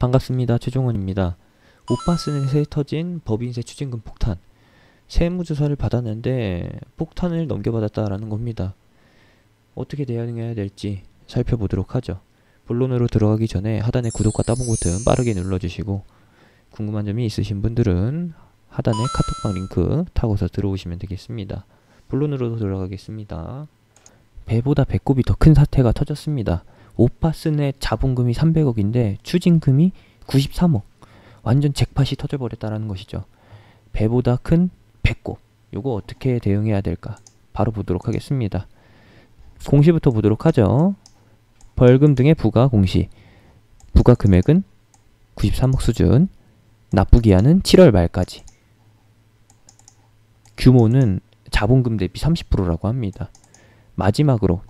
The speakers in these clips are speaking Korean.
반갑습니다. 최종원입니다. 오빠스넷에 터진 법인세 추징금 폭탄. 세무조사를 받았는데 폭탄을 넘겨받았다라는 겁니다. 어떻게 대응해야 될지 살펴보도록 하죠. 본론으로 들어가기 전에 하단의 구독과 따봉 버튼 빠르게 눌러주시고, 궁금한 점이 있으신 분들은 하단의 카톡방 링크 타고서 들어오시면 되겠습니다. 본론으로 들어가겠습니다. 배보다 배꼽이 더 큰 사태가 터졌습니다. 오빠스넷 자본금이 300억인데 추징금이 93억. 완전 잭팟이 터져버렸다라는 것이죠. 배보다 큰 배꼽. 요거 어떻게 대응해야 될까? 바로 보도록 하겠습니다. 공시부터 보도록 하죠. 벌금 등의 부과 공시. 부과 금액은 93억 수준. 납부기한은 7월 말까지. 규모는 자본금 대비 30%라고 합니다. 마지막으로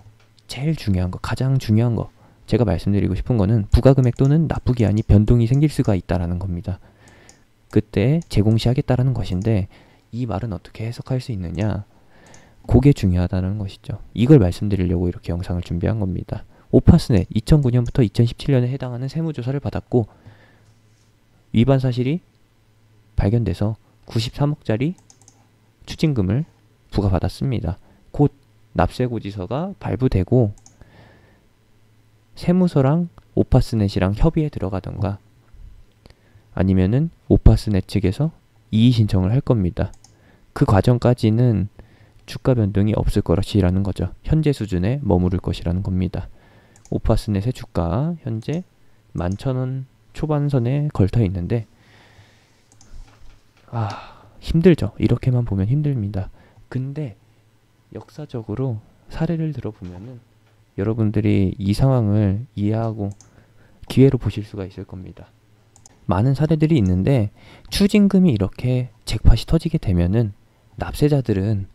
제일 중요한 거, 가장 중요한 거, 제가 말씀드리고 싶은 거는 부과금액 또는 납부기한이 변동이 생길 수가 있다라는 겁니다. 그때 재공시하겠다라는 것인데, 이 말은 어떻게 해석할 수 있느냐, 그게 중요하다는 것이죠. 이걸 말씀드리려고 이렇게 영상을 준비한 겁니다. 오빠스넷 2009년부터 2017년에 해당하는 세무조사를 받았고, 위반 사실이 발견돼서 93억짜리 추징금을 부과받았습니다. 곧 납세고지서가 발부되고 세무서랑 오빠스넷이랑 협의에 들어가던가, 아니면은 오빠스넷 측에서 이의 신청을 할 겁니다. 그 과정까지는 주가 변동이 없을 것이라는 거죠. 현재 수준에 머무를 것이라는 겁니다. 오빠스넷의 주가 현재 11,000원 초반선에 걸터 있는데, 힘들죠. 이렇게만 보면 힘듭니다. 근데 역사적으로 사례를 들어보면은 여러분들이 이 상황을 이해하고 기회로 보실 수가 있을 겁니다. 많은 사례들이 있는데, 추징금이 이렇게 잭팟이 터지게 되면은 납세자들은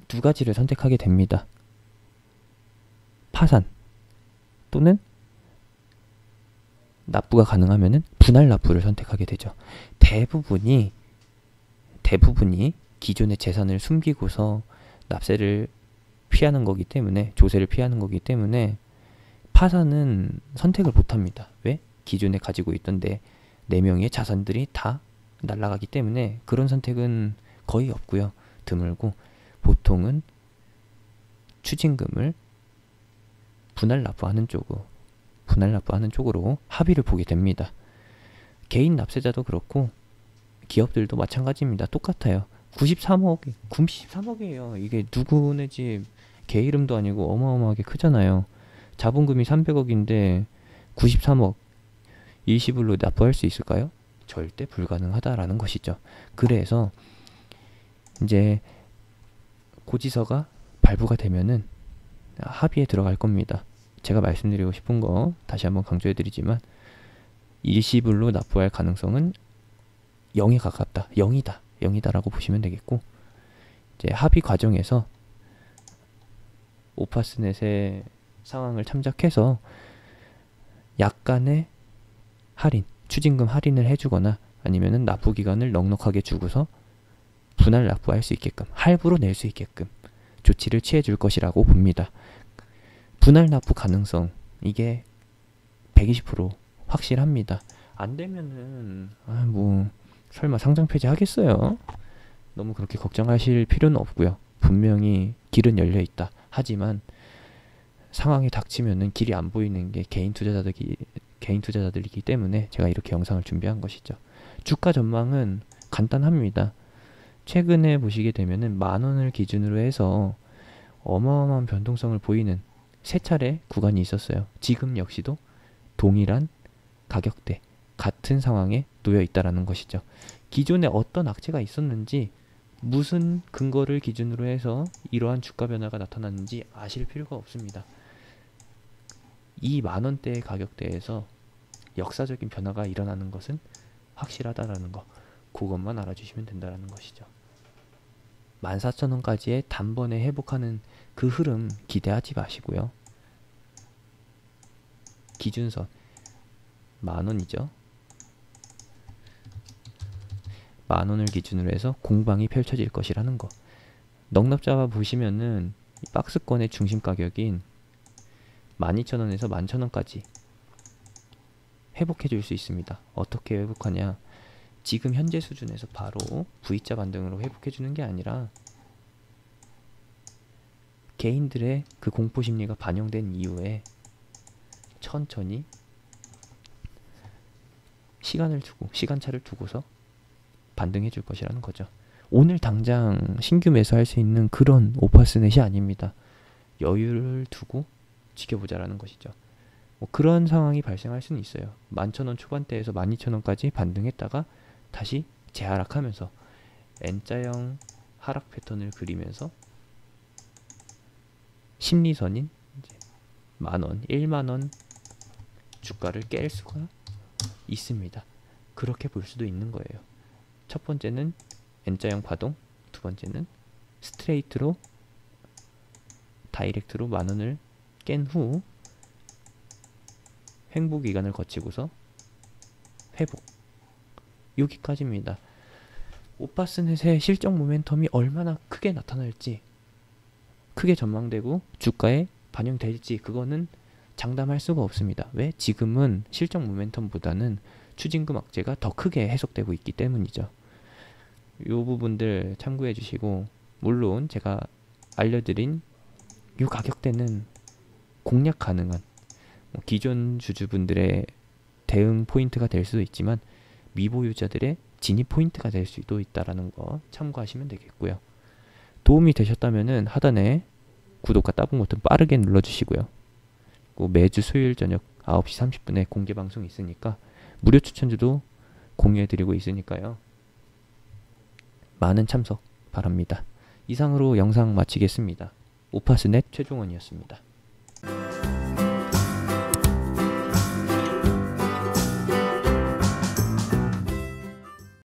두 가지를 선택하게 됩니다. 파산 또는 납부가 가능하면은 분할 납부를 선택하게 되죠. 대부분이 기존의 재산을 숨기고서 납세를 피하는 거기 때문에, 조세를 피하는 거기 때문에 파산은 선택을 못합니다. 왜? 기존에 가지고 있던 네 명의 자산들이 다 날아가기 때문에 그런 선택은 거의 없고요. 드물고, 보통은 추징금을 분할 납부하는 쪽으로 합의를 보게 됩니다. 개인 납세자도 그렇고 기업들도 마찬가지입니다. 똑같아요. 93억이에요. 이게 누구네 집 개 이름도 아니고 어마어마하게 크잖아요. 자본금이 300억인데 93억 일시불로 납부할 수 있을까요? 절대 불가능하다라는 것이죠. 그래서 이제 고지서가 발부가 되면은 합의에 들어갈 겁니다. 제가 말씀드리고 싶은 거 다시 한번 강조해드리지만, 일시불로 납부할 가능성은 0에 가깝다. 0이다라고 보시면 되겠고, 이제 합의 과정에서 오빠스넷의 상황을 참작해서 약간의 할인, 추징금 할인을 해주거나, 아니면은 납부 기간을 넉넉하게 주고서 분할 납부할 수 있게끔, 할부로 낼 수 있게끔 조치를 취해 줄 것이라고 봅니다. 분할 납부 가능성, 이게 120% 확실합니다. 안 되면은 설마 상장 폐지하겠어요? 너무 그렇게 걱정하실 필요는 없고요. 분명히 길은 열려 있다. 하지만 상황이 닥치면은 길이 안 보이는 게 개인 투자자들이기 때문에 제가 이렇게 영상을 준비한 것이죠. 주가 전망은 간단합니다. 최근에 보시게 되면은 10,000원을 기준으로 해서 어마어마한 변동성을 보이는 세 차례 구간이 있었어요. 지금 역시도 동일한 가격대, 같은 상황에 놓여 있다라는 것이죠. 기존에 어떤 악재가 있었는지, 무슨 근거를 기준으로 해서 이러한 주가 변화가 나타났는지 아실 필요가 없습니다. 이 10,000원대의 가격대에서 역사적인 변화가 일어나는 것은 확실하다라는 거, 그것만 알아주시면 된다라는 것이죠. 14,000원까지의 단번에 회복하는 그 흐름 기대하지 마시고요. 기준선 10,000원이죠. 10,000원을 기준으로 해서 공방이 펼쳐질 것이라는 거. 넉넉 잡아 보시면은 박스권의 중심 가격인 12,000원에서 11,000원까지 회복해 줄 수 있습니다. 어떻게 회복하냐? 지금 현재 수준에서 바로 V자 반등으로 회복해 주는 게 아니라 개인들의 그 공포 심리가 반영된 이후에 천천히 시간차를 두고서 반등해 줄 것이라는 거죠. 오늘 당장 신규 매수할 수 있는 그런 오퍼스넷이 아닙니다. 여유를 두고 지켜보자라는 것이죠. 뭐 그런 상황이 발생할 수는 있어요. 11,000원 초반대에서 12,000원까지 반등했다가 다시 재하락하면서 N자형 하락 패턴을 그리면서 심리선인 이제 10,000원, 10,000원 주가를 깰 수가 있습니다. 그렇게 볼 수도 있는 거예요. 첫 번째는 N자형 파동, 두 번째는 스트레이트로 다이렉트로 10,000원을 깬 후 횡보 기간을 거치고서 회복. 여기까지입니다. 오파스넷의 실적 모멘텀이 얼마나 크게 나타날지, 크게 전망되고 주가에 반영될지 그거는 장담할 수가 없습니다. 왜? 지금은 실적 모멘텀보다는 추징금 악재가 더 크게 해석되고 있기 때문이죠. 이 부분들 참고해 주시고, 물론 제가 알려드린 이 가격대는 공략 가능한 기존 주주분들의 대응 포인트가 될 수도 있지만 미보유자들의 진입 포인트가 될 수도 있다는 거 참고하시면 되겠고요. 도움이 되셨다면 하단에 구독과 따봉 버튼 빠르게 눌러주시고요. 매주 수요일 저녁 9시 30분에 공개 방송이 있으니까 무료 추천주도 공유해드리고 있으니까요. 많은 참석 바랍니다. 이상으로 영상 마치겠습니다. 오파스넷 최종원이었습니다.